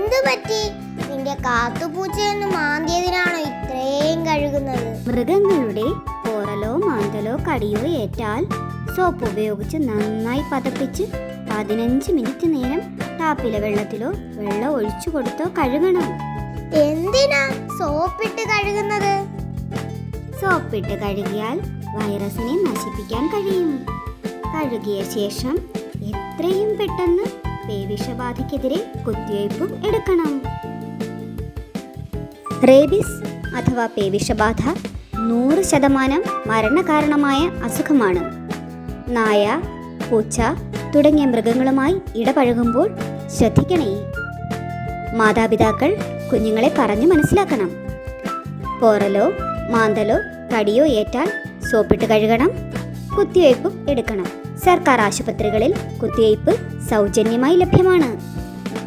എന്തു പറ്റി? നിന്റെ കാത്തുപൂച്ചയൊന്ന് മാന്തിയതിനാണോ ഇത്രയും കഴുകുന്നത്? മൃഗങ്ങളുടെ പോറലോ മാന്തലോ കടിയോ ഏറ്റാൽ സോപ്പ് ഉപയോഗിച്ച് നന്നായി പതപ്പിച്ച് 15 മിനിറ്റ് നേരം ടാപ്പിലെ വെള്ളത്തിലോ വെള്ളം ഒഴിച്ചു കൊടുത്തോ കഴുകണം. എന്തിനാ സോപ്പിട്ട് കഴുകുന്നത്? സോപ്പിട്ട് കഴുകിയാൽ വൈറസിനെ നശിപ്പിക്കാൻ കഴിയും. കഴുകിയ ശേഷം എത്രയും പെട്ടെന്ന് പേവിഷബാധയ്ക്കെതിരെ കുത്തിവയ്പും എടുക്കണം. റേബിസ് അഥവാ പേവിഷബാധ 100% മരണകാരണമായ അസുഖമാണ്. നായ, പൂച്ച തുടങ്ങിയ മൃഗങ്ങളുമായി ഇടപഴകുമ്പോൾ ശ്രദ്ധിക്കണേ. മാതാപിതാക്കൾ കുഞ്ഞുങ്ങളെ പറഞ്ഞു മനസ്സിലാക്കണം. പോറലോ മാന്തലോ കടിയോ ഏറ്റാൽ സോപ്പിട്ട് കഴുകണം, കുത്തിവയ്പും എടുക്കണം. സർക്കാർ ആശുപത്രികളിൽ കുത്തിവയ്പ് സൗജന്യമായി ലഭ്യമാണ്.